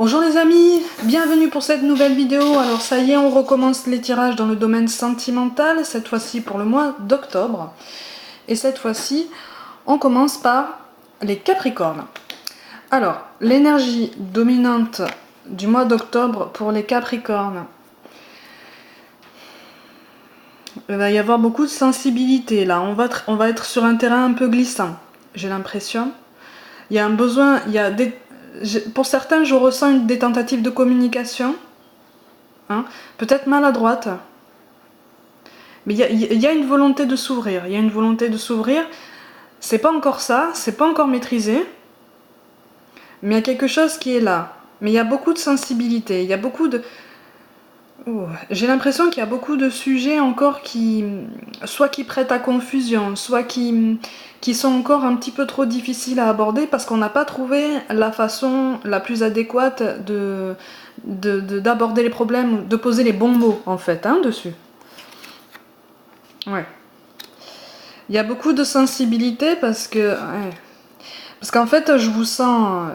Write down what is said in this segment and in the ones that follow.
Bonjour les amis, bienvenue pour cette nouvelle vidéo. Alors ça y est, on recommence les tirages dans le domaine sentimental, cette fois-ci pour le mois d'octobre. Et cette fois-ci, on commence par les Capricornes. Alors, l'énergie dominante du mois d'octobre pour les Capricornes. Il va y avoir beaucoup de sensibilité là, on va être sur un terrain un peu glissant, j'ai l'impression. Il y a un besoin, pour certains, je ressens des tentatives de communication, hein, peut-être maladroite, mais il y a une volonté de s'ouvrir. Il y a une volonté de s'ouvrir. C'est pas encore ça, c'est pas encore maîtrisé, mais il y a quelque chose qui est là. Mais il y a beaucoup de sensibilité, il y a beaucoup de... J'ai l'impression qu'il y a beaucoup de sujets encore soit qui prêtent à confusion, soit qui sont encore un petit peu trop difficiles à aborder parce qu'on n'a pas trouvé la façon la plus adéquate d'aborder les problèmes, de poser les bons mots en fait, hein, dessus. Ouais. Il y a beaucoup de sensibilité parce que... Ouais. Parce qu'en fait, je vous sens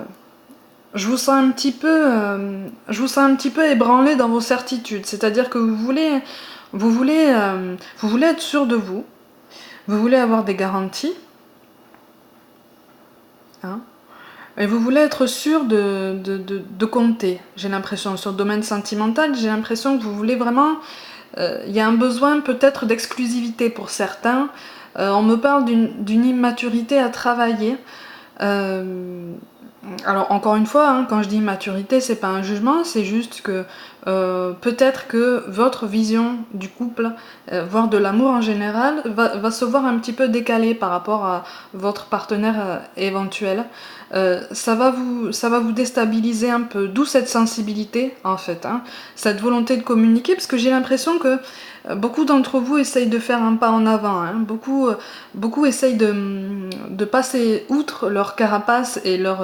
un petit peu, je vous sens un petit peu ébranlé dans vos certitudes. C'est-à-dire que vous voulez être sûr de vous. Vous voulez avoir des garanties, hein, et vous voulez être sûr de compter. J'ai l'impression sur le domaine sentimental, j'ai l'impression que vous voulez vraiment. Il y a un besoin peut-être d'exclusivité pour certains. On me parle d'une immaturité à travailler. Alors encore une fois, hein, quand je dis maturité, c'est pas un jugement, c'est juste que peut-être que votre vision du couple, voire de l'amour en général, va se voir un petit peu décalée par rapport à votre partenaire éventuel. Ça va vous déstabiliser un peu, d'où cette sensibilité en fait, hein, cette volonté de communiquer, parce que j'ai l'impression que beaucoup d'entre vous essayent de faire un pas en avant, hein. Beaucoup essayent de passer outre leur carapace et leur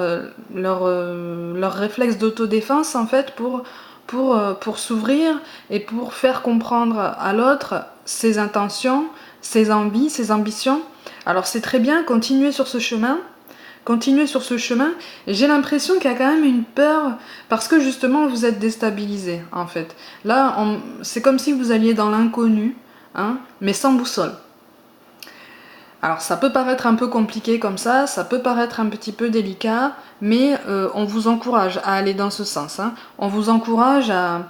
réflexe d'autodéfense en fait pour s'ouvrir et pour faire comprendre à l'autre ses intentions, ses envies, ses ambitions. Alors c'est très bien, continuez sur ce chemin. Continuez sur ce chemin, et j'ai l'impression qu'il y a quand même une peur, parce que justement vous êtes déstabilisé en fait. Là, c'est comme si vous alliez dans l'inconnu, hein, mais sans boussole. Alors ça peut paraître un peu compliqué comme ça peut paraître un petit peu délicat, mais on vous encourage à aller dans ce sens, hein. On vous encourage à...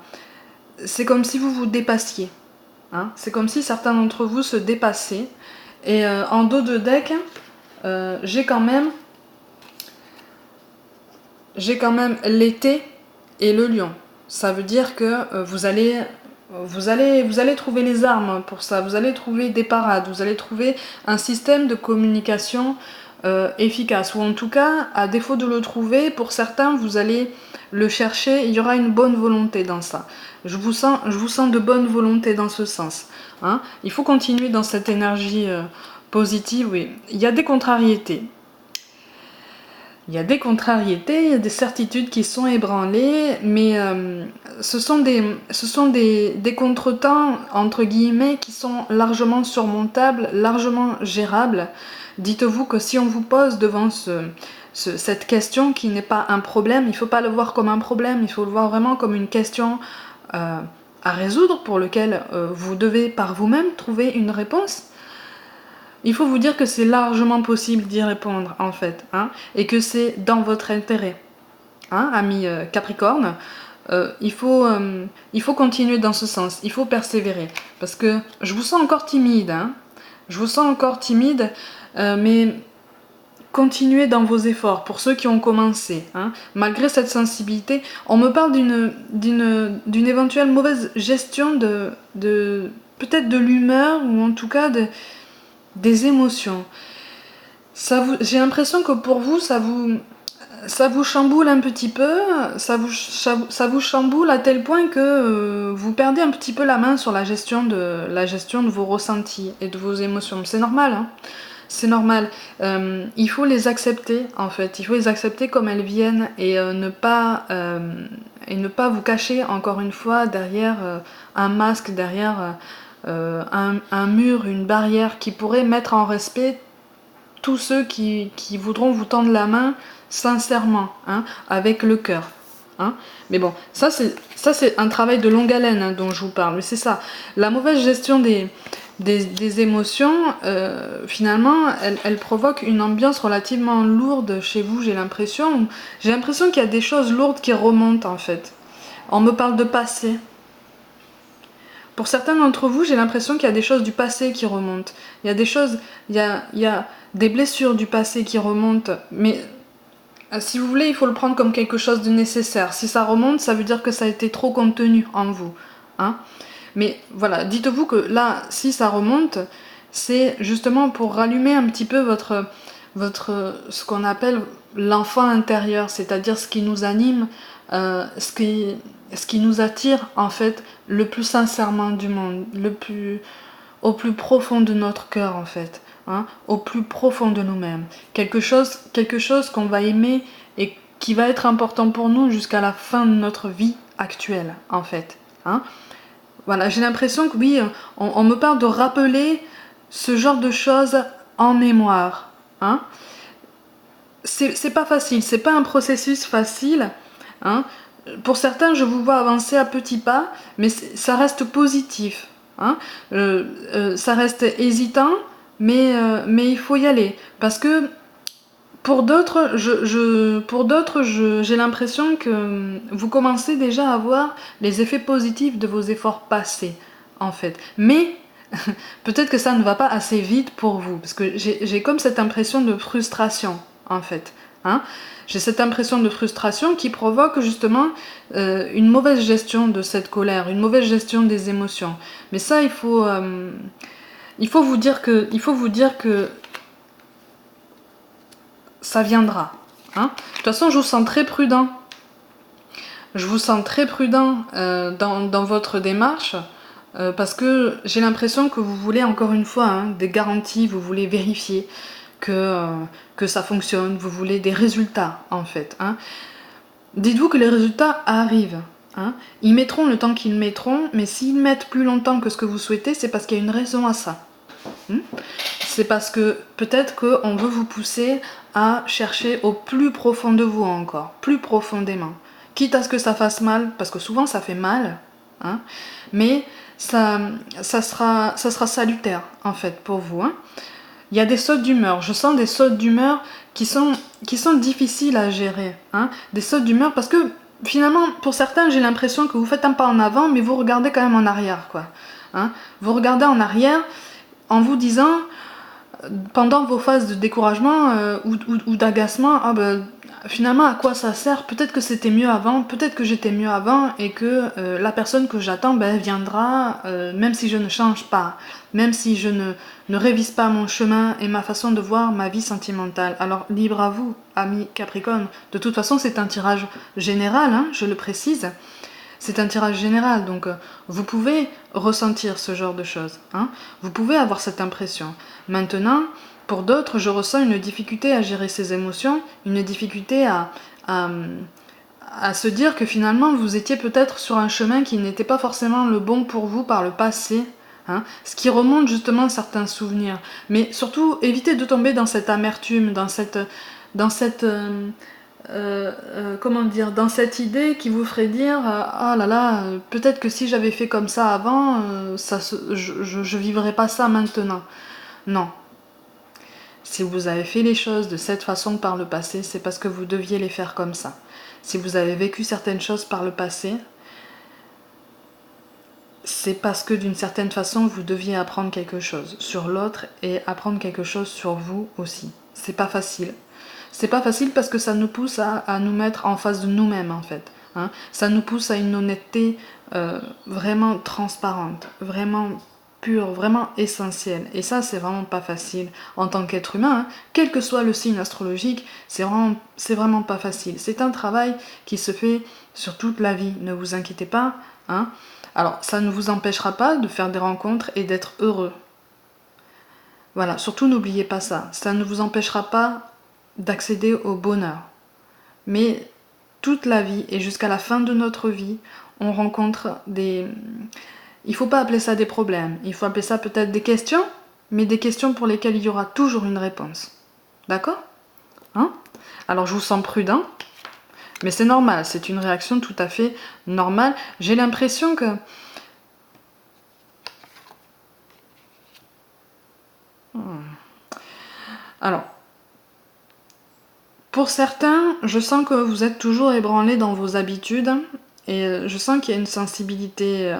C'est comme si vous vous dépassiez, hein. C'est comme si certains d'entre vous se dépassaient, et en dos de deck, j'ai quand même l'été et le lion. Ça veut dire que vous allez trouver les armes pour ça, vous allez trouver des parades, vous allez trouver un système de communication efficace, ou en tout cas, à défaut de le trouver, pour certains, vous allez le chercher, il y aura une bonne volonté dans ça. Je vous sens de bonne volonté dans ce sens, hein. Il faut continuer dans cette énergie positive, oui. Il y a des contrariétés. Il y a des contrariétés, il y a des certitudes qui sont ébranlées, mais ce sont des contretemps, entre guillemets, qui sont largement surmontables, largement gérables. Dites-vous que si on vous pose devant cette question qui n'est pas un problème, il ne faut pas le voir comme un problème, il faut le voir vraiment comme une question à résoudre, pour lequel vous devez par vous-même trouver une réponse. Il faut vous dire que c'est largement possible d'y répondre en fait, hein, et que c'est dans votre intérêt, hein, ami Capricorne. Il faut continuer dans ce sens, il faut persévérer, parce que je vous sens encore timide, hein, je vous sens encore timide, mais continuez dans vos efforts pour ceux qui ont commencé, hein, malgré cette sensibilité. On me parle d'une éventuelle mauvaise gestion peut-être de l'humeur, ou en tout cas des émotions. J'ai l'impression que pour vous, ça vous chamboule un petit peu, ça vous chamboule à tel point que vous perdez un petit peu la main sur la gestion de vos ressentis et de vos émotions. C'est normal, hein, c'est normal. Il faut les accepter en fait, il faut les accepter comme elles viennent, et ne pas vous cacher encore une fois derrière un masque, derrière un mur, une barrière qui pourrait mettre en respect tous ceux qui voudront vous tendre la main sincèrement, hein, avec le cœur, Hein. Mais bon, ça c'est un travail de longue haleine hein, dont je vous parle. Mais c'est ça, la mauvaise gestion des émotions, finalement, elle provoque une ambiance relativement lourde chez vous, j'ai l'impression. J'ai l'impression qu'il y a des choses lourdes qui remontent en fait. On me parle de passé. Pour certains d'entre vous, j'ai l'impression qu'il y a des choses du passé qui remontent. Il y a des choses, il y a des blessures du passé qui remontent, mais si vous voulez, il faut le prendre comme quelque chose de nécessaire. Si ça remonte, ça veut dire que ça a été trop contenu en vous. Hein. Mais voilà, dites-vous que là, si ça remonte, c'est justement pour rallumer un petit peu ce qu'on appelle l'enfant intérieur, c'est-à-dire ce qui nous anime, ce qui nous attire en fait le plus sincèrement du monde, au plus profond de notre cœur en fait. Hein, au plus profond de nous-mêmes. Quelque chose qu'on va aimer et qui va être important pour nous jusqu'à la fin de notre vie actuelle, en fait. Hein. Voilà, j'ai l'impression que oui, on me parle de rappeler ce genre de choses en mémoire. Hein. C'est pas facile, c'est pas un processus facile. Hein. Pour certains, je vous vois avancer à petits pas, mais ça reste positif. Hein. Ça reste hésitant, mais il faut y aller. Parce que pour d'autres, j'ai l'impression que vous commencez déjà à voir les effets positifs de vos efforts passés, en fait. Mais peut-être que ça ne va pas assez vite pour vous, parce que j'ai comme cette impression de frustration, en fait. Hein. J'ai cette impression de frustration qui provoque justement une mauvaise gestion de cette colère, une mauvaise gestion des émotions. Mais ça, il faut vous dire que ça viendra. Hein. De toute façon, je vous sens très prudent. Je vous sens très prudent dans votre démarche parce que j'ai l'impression que vous voulez encore une fois hein, des garanties, vous voulez vérifier que ça fonctionne, vous voulez des résultats en fait. Hein. Dites-vous que les résultats arrivent. Hein. Ils mettront le temps qu'ils mettront, mais s'ils mettent plus longtemps que ce que vous souhaitez, c'est parce qu'il y a une raison à ça. C'est parce que peut-être qu'on veut vous pousser à chercher au plus profond de vous encore, plus profondément. Quitte à ce que ça fasse mal, parce que souvent ça fait mal, hein, mais ça sera salutaire en fait pour vous. Hein. Il y a des sautes d'humeur, je sens des sautes d'humeur qui sont difficiles à gérer. Hein. Des sautes d'humeur parce que finalement, pour certains, j'ai l'impression que vous faites un pas en avant, mais vous regardez quand même en arrière. Quoi. Hein. Vous regardez en arrière en vous disant, pendant vos phases de découragement ou d'agacement, ah ben, finalement à quoi ça sert? Peut-être que c'était mieux avant, peut-être que j'étais mieux avant et que la personne que j'attends ben, viendra même si je ne change pas, même si je ne révise pas mon chemin et ma façon de voir ma vie sentimentale. Alors libre à vous, amis Capricorne. De toute façon c'est un tirage général, hein, je le précise. C'est un tirage général, donc vous pouvez ressentir ce genre de choses. Hein. Vous pouvez avoir cette impression. Maintenant, pour d'autres, je ressens une difficulté à gérer ces émotions, une difficulté à se dire que finalement, vous étiez peut-être sur un chemin qui n'était pas forcément le bon pour vous par le passé. Hein, ce qui remonte justement certains souvenirs. Mais surtout, évitez de tomber dans cette amertume, dans cette comment dire, dans cette idée qui vous ferait dire ah là là, peut-être que si j'avais fait comme ça avant, je vivrais pas ça maintenant. Non. Si vous avez fait les choses de cette façon par le passé, c'est parce que vous deviez les faire comme ça. Si vous avez vécu certaines choses par le passé, c'est parce que d'une certaine façon, vous deviez apprendre quelque chose sur l'autre et apprendre quelque chose sur vous aussi. C'est pas facile. C'est pas facile parce que ça nous pousse à nous mettre en face de nous-mêmes en fait. Hein. Ça nous pousse à une honnêteté vraiment transparente, vraiment pure, vraiment essentielle. Et ça, c'est vraiment pas facile en tant qu'être humain. Hein. Quel que soit le signe astrologique, c'est vraiment pas facile. C'est un travail qui se fait sur toute la vie. Ne vous inquiétez pas. Hein. Alors, ça ne vous empêchera pas de faire des rencontres et d'être heureux. Voilà, surtout n'oubliez pas ça. Ça ne vous empêchera pas d'accéder au bonheur. Mais toute la vie et jusqu'à la fin de notre vie, on rencontre des... Il ne faut pas appeler ça des problèmes, il faut appeler ça peut-être des questions, mais des questions pour lesquelles il y aura toujours une réponse. D'accord? Hein? Alors je vous sens prudent, Mais c'est normal, c'est une réaction tout à fait normale. J'ai l'impression que... Alors, pour certains, je sens que vous êtes toujours ébranlés dans vos habitudes et je sens qu'il y a une sensibilité.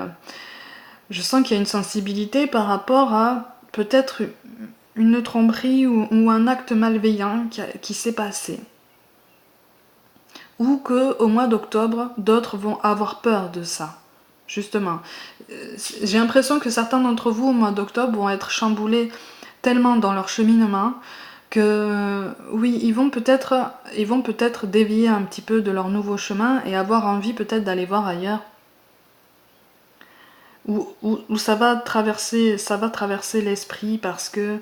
Je sens qu'il y a une sensibilité par rapport à peut-être une tromperie ou un acte malveillant qui s'est passé. Ou que au mois d'octobre, d'autres vont avoir peur de ça. Justement, j'ai l'impression que certains d'entre vous au mois d'octobre vont être chamboulés tellement dans leur cheminement que oui, ils vont peut-être dévier un petit peu de leur nouveau chemin et avoir envie peut-être d'aller voir ailleurs. Où ça va traverser l'esprit parce que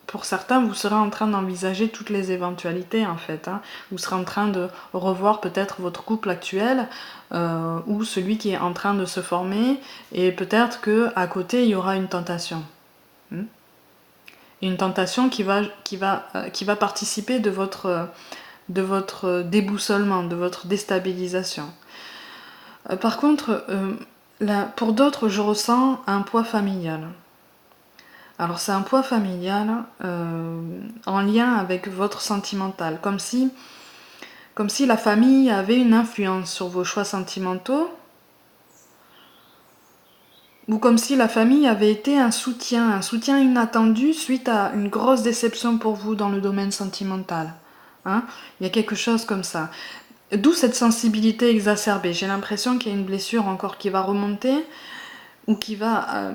pour certains, vous serez en train d'envisager toutes les éventualités en fait. Hein. Vous serez en train de revoir peut-être votre couple actuel ou celui qui est en train de se former et peut-être que à côté il y aura une tentation. Une tentation qui va participer de votre déboussolement, de votre déstabilisation. Par contre, pour d'autres, je ressens un poids familial. Alors c'est un poids familial en lien avec votre sentimental, comme si la famille avait une influence sur vos choix sentimentaux, ou comme si la famille avait été un soutien inattendu suite à une grosse déception pour vous dans le domaine sentimental. Hein, il y a quelque chose comme ça. D'où cette sensibilité exacerbée. J'ai l'impression qu'il y a une blessure encore qui va remonter ou qui va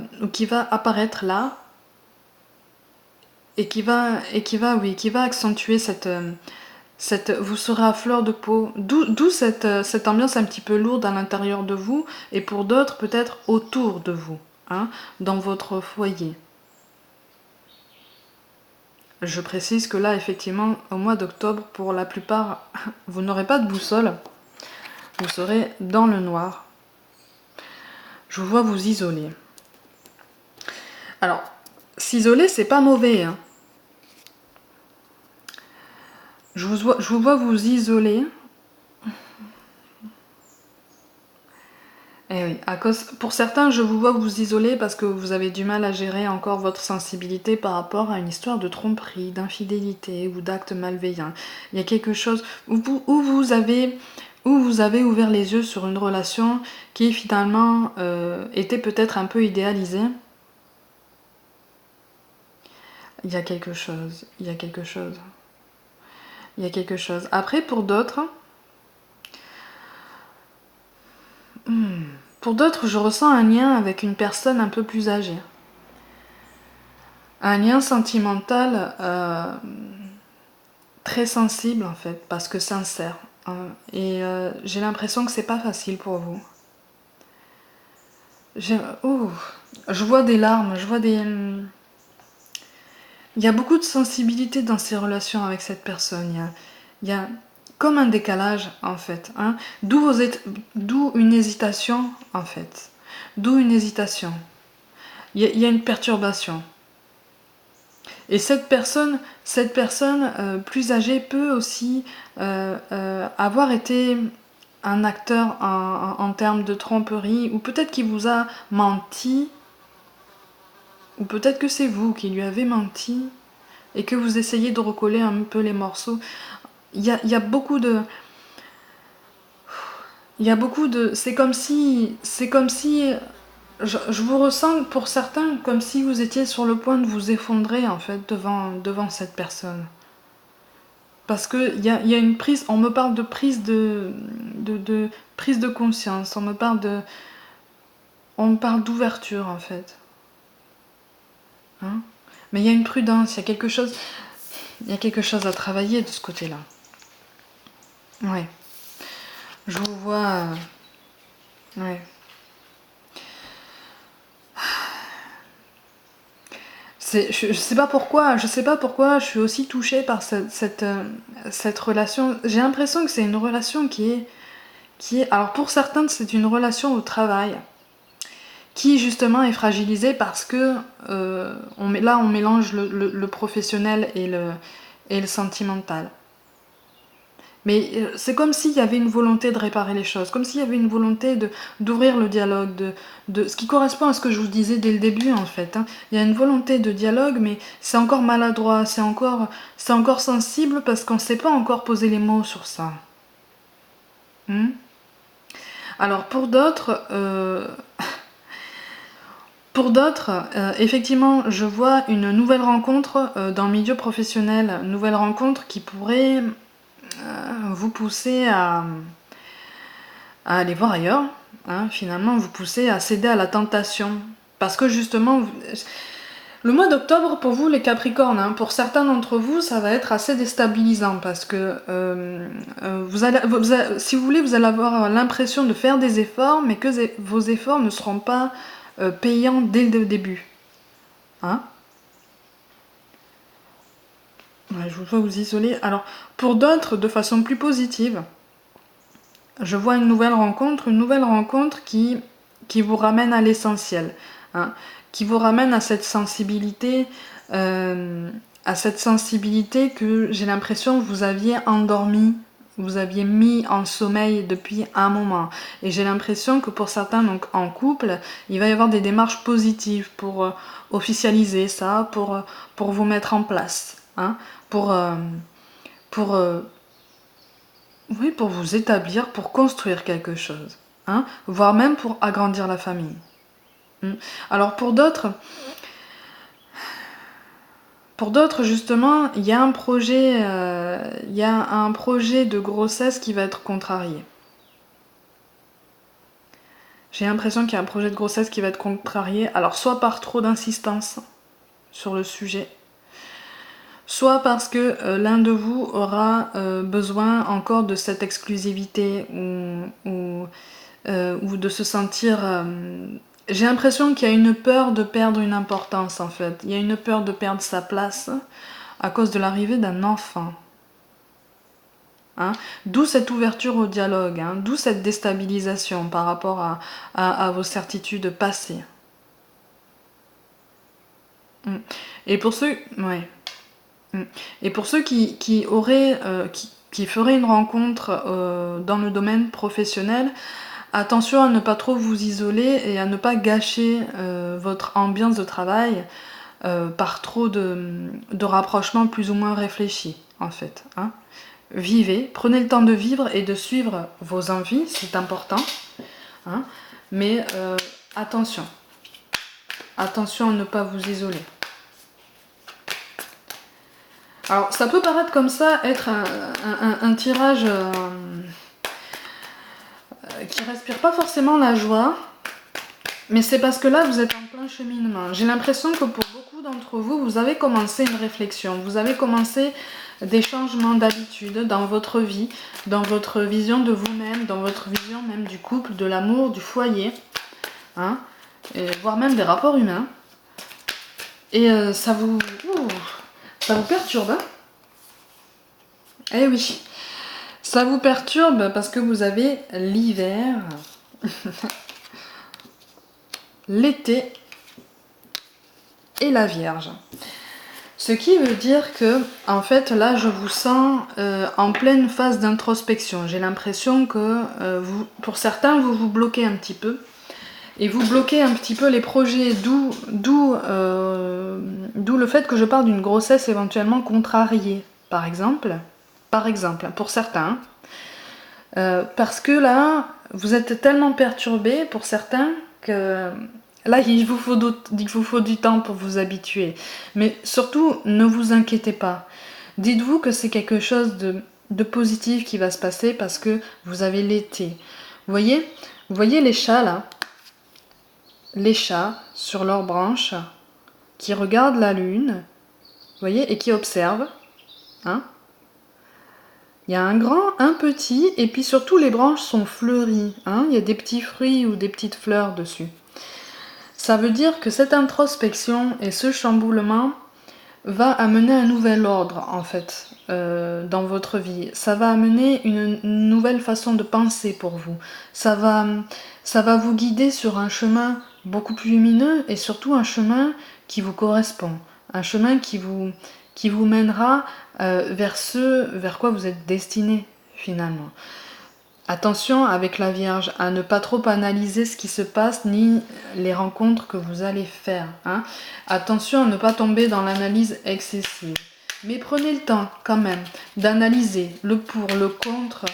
apparaître là et qui va accentuer vous serez à fleur de peau. D'où cette ambiance un petit peu lourde à l'intérieur de vous et pour d'autres peut-être autour de vous, hein, dans votre foyer. Je précise que là, effectivement, au mois d'octobre, pour la plupart, vous n'aurez pas de boussole. Vous serez dans le noir. Je vous vois vous isoler. Alors, s'isoler, c'est pas mauvais. Hein. Je vous vois vous isoler. Eh oui, pour certains, je vous vois vous isoler parce que vous avez du mal à gérer encore votre sensibilité par rapport à une histoire de tromperie, d'infidélité ou d'actes malveillants. Il y a quelque chose où vous avez ouvert les yeux sur une relation qui finalement était peut-être un peu idéalisée. Il y a quelque chose. Après, pour d'autres... Pour d'autres, je ressens un lien avec une personne un peu plus âgée. Un lien sentimental très sensible en fait, parce que sincère. Hein. Et j'ai l'impression que c'est pas facile pour vous. Je vois des larmes, il y a beaucoup de sensibilité dans ces relations avec cette personne. Il y a comme un décalage en fait. Hein. D'où une hésitation en fait. D'où une hésitation. Il y a une perturbation. Et cette personne plus âgée peut aussi avoir été un acteur en termes de tromperie, ou peut-être qu'il vous a menti, ou peut-être que c'est vous qui lui avez menti, et que vous essayez de recoller un peu les morceaux. Il y a beaucoup de... C'est comme si... Je vous ressens pour certains comme si vous étiez sur le point de vous effondrer en fait devant cette personne. Parce que y a une prise, on me parle de prise de prise de conscience, on me parle d'ouverture en fait. Hein, mais il y a une prudence, il y a quelque chose à travailler de ce côté-là. Ouais. Je vous vois. Ouais. Je sais pas pourquoi, je suis aussi touchée par cette relation. J'ai l'impression que c'est une relation qui est... Alors pour certains, c'est une relation au travail, qui justement est fragilisée parce que on mélange le professionnel et le sentimental. Mais c'est comme s'il y avait une volonté de réparer les choses, comme s'il y avait une volonté d'ouvrir le dialogue, ce qui correspond à ce que je vous disais dès le début en fait. Hein. Il y a une volonté de dialogue, mais c'est encore maladroit, c'est encore sensible parce qu'on ne sait pas encore poser les mots sur ça. Hmm. Alors pour d'autres, effectivement, je vois une nouvelle rencontre dans le milieu professionnel, une nouvelle rencontre qui pourrait vous pousser à aller voir ailleurs, hein, finalement, vous pousser à céder à la tentation. Parce que justement, le mois d'octobre, pour vous, les Capricornes, hein, pour certains d'entre vous, ça va être assez déstabilisant parce que si vous voulez, vous allez avoir l'impression de faire des efforts, mais que vos efforts ne seront pas payants dès le début. Hein. Ouais, je vous vois vous isoler. Alors, pour d'autres, de façon plus positive, je vois une nouvelle rencontre qui vous ramène à l'essentiel, hein, qui vous ramène à cette sensibilité que j'ai l'impression que vous aviez endormie, vous aviez mis en sommeil depuis un moment. Et j'ai l'impression que pour certains, donc en couple, il va y avoir des démarches positives pour officialiser ça, pour vous mettre en place, hein, pour, euh, pour oui, pour vous établir, pour construire quelque chose, hein, voire même pour agrandir la famille. Alors pour d'autres justement, il y a un projet de grossesse qui va être contrarié. J'ai l'impression qu'il y a un projet de grossesse qui va être contrarié, alors soit par trop d'insistance sur le sujet, soit parce que l'un de vous aura besoin encore de cette exclusivité ou de se sentir... J'ai l'impression qu'il y a une peur de perdre une importance en fait. Il y a une peur de perdre sa place à cause de l'arrivée d'un enfant. Hein, d'où cette ouverture au dialogue, hein, d'où cette déstabilisation par rapport à vos certitudes passées. Et pour ceux, ouais. Et pour ceux qui auraient, qui feraient une rencontre dans le domaine professionnel, attention à ne pas trop vous isoler et à ne pas gâcher votre ambiance de travail par trop de rapprochements plus ou moins réfléchis, en fait. Hein. Vivez, prenez le temps de vivre et de suivre vos envies, c'est important. Hein. Mais attention à ne pas vous isoler. Alors, ça peut paraître comme ça être un tirage qui respire pas forcément la joie, mais c'est parce que là, vous êtes en plein cheminement. J'ai l'impression que pour beaucoup d'entre vous, vous avez commencé une réflexion, vous avez commencé des changements d'habitude dans votre vie, dans votre vision de vous-même, dans votre vision même du couple, de l'amour, du foyer, hein, et voire même des rapports humains. Et ça vous perturbe, hein. Eh oui, ça vous perturbe parce que vous avez l'hiver, l'été et la Vierge. Ce qui veut dire que, en fait, là, je vous sens en pleine phase d'introspection. J'ai l'impression que, pour certains, vous vous bloquez un petit peu. Et vous bloquez un petit peu les projets, d'où le fait que je parle d'une grossesse éventuellement contrariée, par exemple, pour certains. Parce que là, vous êtes tellement perturbé pour certains que là, il vous faut du temps pour vous habituer. Mais surtout, ne vous inquiétez pas. Dites-vous que c'est quelque chose de positif qui va se passer parce que vous avez l'été. Vous voyez les chats là? Les chats sur leurs branches qui regardent la lune, vous voyez, et qui observent. Hein? Il y a un grand, un petit, et puis surtout les branches sont fleuries. Hein? Il y a des petits fruits ou des petites fleurs dessus. Ça veut dire que cette introspection et ce chamboulement va amener un nouvel ordre en fait dans votre vie. Ça va amener une nouvelle façon de penser pour vous. Ça va vous guider sur un chemin beaucoup plus lumineux et surtout un chemin qui vous correspond. Un chemin qui vous mènera vers quoi vous êtes destiné finalement. Attention avec la Vierge à ne pas trop analyser ce qui se passe ni les rencontres que vous allez faire. Hein. Attention à ne pas tomber dans l'analyse excessive. Mais prenez le temps quand même d'analyser le pour, le contre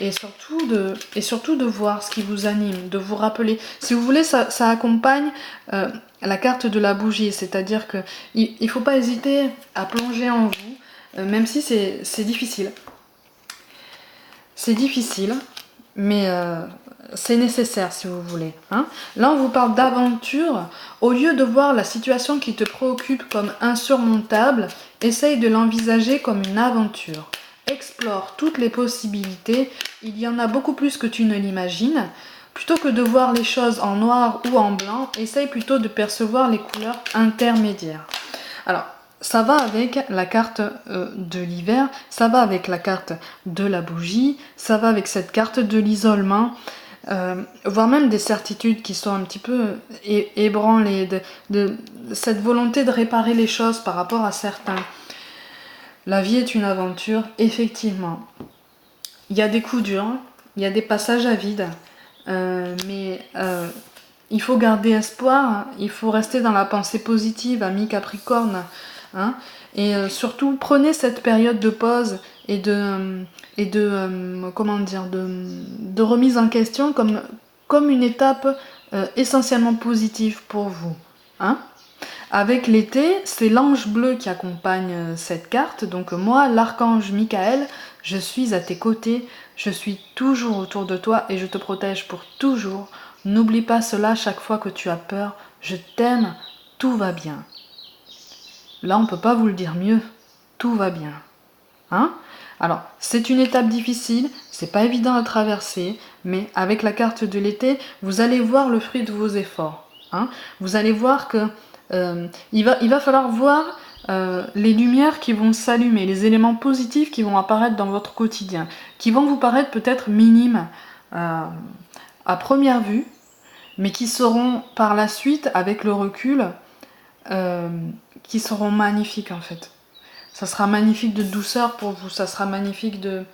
et surtout de voir ce qui vous anime, de vous rappeler. Si vous voulez, ça accompagne la carte de la bougie, c'est-à-dire qu'il ne faut pas hésiter à plonger en vous, même si c'est difficile. C'est difficile, mais c'est nécessaire si vous voulez. Hein. Là, on vous parle d'aventure. Au lieu de voir la situation qui te préoccupe comme insurmontable, essaye de l'envisager comme une aventure. Explore toutes les possibilités. Il y en a beaucoup plus que tu ne l'imagines. Plutôt que de voir les choses en noir ou en blanc, essaye plutôt de percevoir les couleurs intermédiaires. Alors, ça va avec la carte de l'hiver, ça va avec la carte de la bougie, ça va avec cette carte de l'isolement, voire même des certitudes qui sont un petit peu ébranlées, de cette volonté de réparer les choses par rapport à certains. La vie est une aventure, effectivement. Il y a des coups durs, il y a des passages à vide, mais il faut garder espoir, il faut rester dans la pensée positive, ami Capricorne. Hein, et surtout, prenez cette période de pause et de remise en question comme une étape essentiellement positive pour vous. Hein. Avec l'été, c'est l'ange bleu qui accompagne cette carte. Donc moi, l'archange Michael, je suis à tes côtés, je suis toujours autour de toi et je te protège pour toujours. N'oublie pas cela chaque fois que tu as peur. Je t'aime, tout va bien. Là, on ne peut pas vous le dire mieux. Tout va bien. Hein? Alors, c'est une étape difficile, c'est pas évident à traverser, mais avec la carte de l'été, vous allez voir le fruit de vos efforts. Hein? Vous allez voir que il va falloir voir les lumières qui vont s'allumer, les éléments positifs qui vont apparaître dans votre quotidien, qui vont vous paraître peut-être minimes à première vue, mais qui seront par la suite, avec le recul, qui seront magnifiques en fait. Ça sera magnifique de douceur pour vous, ça sera magnifique de...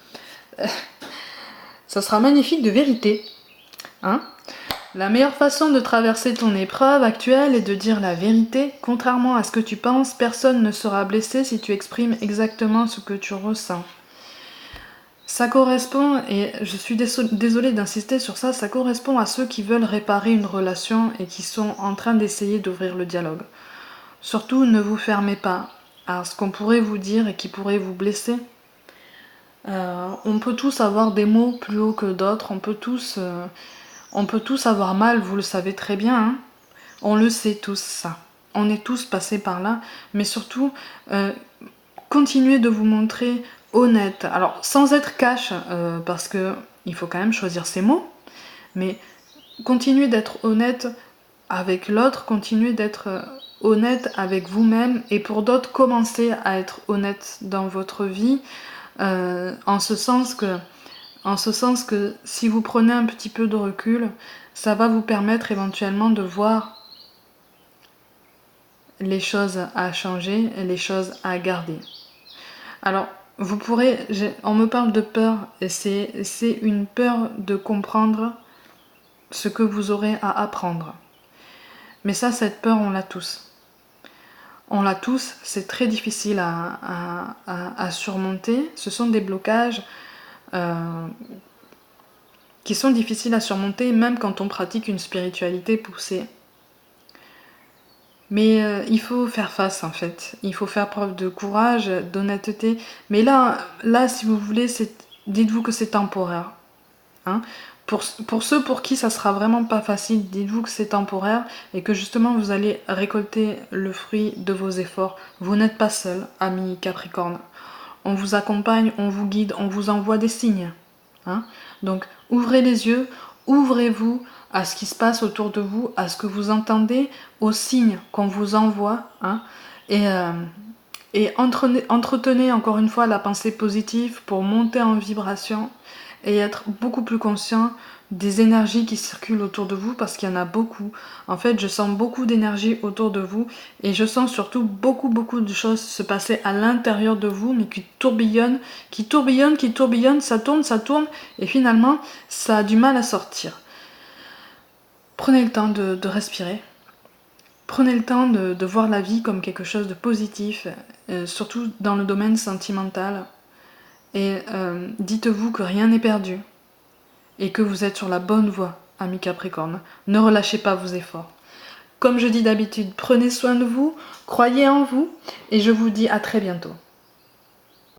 ça sera magnifique de vérité. Hein? La meilleure façon de traverser ton épreuve actuelle est de dire la vérité. Contrairement à ce que tu penses, personne ne sera blessé si tu exprimes exactement ce que tu ressens. Ça correspond, et je suis désolée d'insister sur ça, ça correspond à ceux qui veulent réparer une relation et qui sont en train d'essayer d'ouvrir le dialogue. Surtout, ne vous fermez pas à ce qu'on pourrait vous dire et qui pourrait vous blesser. On peut tous avoir des mots plus hauts que d'autres, on peut tous avoir mal, vous le savez très bien. Hein. On le sait tous, ça. On est tous passés par là, mais surtout, continuez de vous montrer honnête. Alors, sans être cash, parce que il faut quand même choisir ses mots, mais continuez d'être honnête avec l'autre, continuez d'être honnête avec vous-même, et pour d'autres, commencez à être honnête dans votre vie, en ce sens que si vous prenez un petit peu de recul, ça va vous permettre éventuellement de voir les choses à changer et les choses à garder. Alors, vous pourrez... On me parle de peur, et c'est une peur de comprendre ce que vous aurez à apprendre. Mais ça, cette peur, on l'a tous. On l'a tous, c'est très difficile à surmonter. Ce sont des blocages qui sont difficiles à surmonter, même quand on pratique une spiritualité poussée. Mais il faut faire face en fait, il faut faire preuve de courage, d'honnêteté. Mais là, si vous voulez, dites-vous que c'est temporaire. Hein. Pour ceux pour qui ça sera vraiment pas facile, dites-vous que c'est temporaire et que justement vous allez récolter le fruit de vos efforts. Vous n'êtes pas seul, amis Capricorne. On vous accompagne, on vous guide, on vous envoie des signes. Hein. Donc ouvrez les yeux, ouvrez-vous à ce qui se passe autour de vous, à ce que vous entendez, aux signes qu'on vous envoie, hein, et entretenez encore une fois la pensée positive pour monter en vibration et être beaucoup plus conscient des énergies qui circulent autour de vous parce qu'il y en a beaucoup. En fait, je sens beaucoup d'énergie autour de vous et je sens surtout beaucoup de choses se passer à l'intérieur de vous, mais qui tourbillonnent, ça tourne et finalement, ça a du mal à sortir. Prenez le temps de respirer. Prenez le temps de voir la vie comme quelque chose de positif, surtout dans le domaine sentimental. Et dites-vous que rien n'est perdu et que vous êtes sur la bonne voie, amis Capricorne. Ne relâchez pas vos efforts. Comme je dis d'habitude, prenez soin de vous, croyez en vous et je vous dis à très bientôt.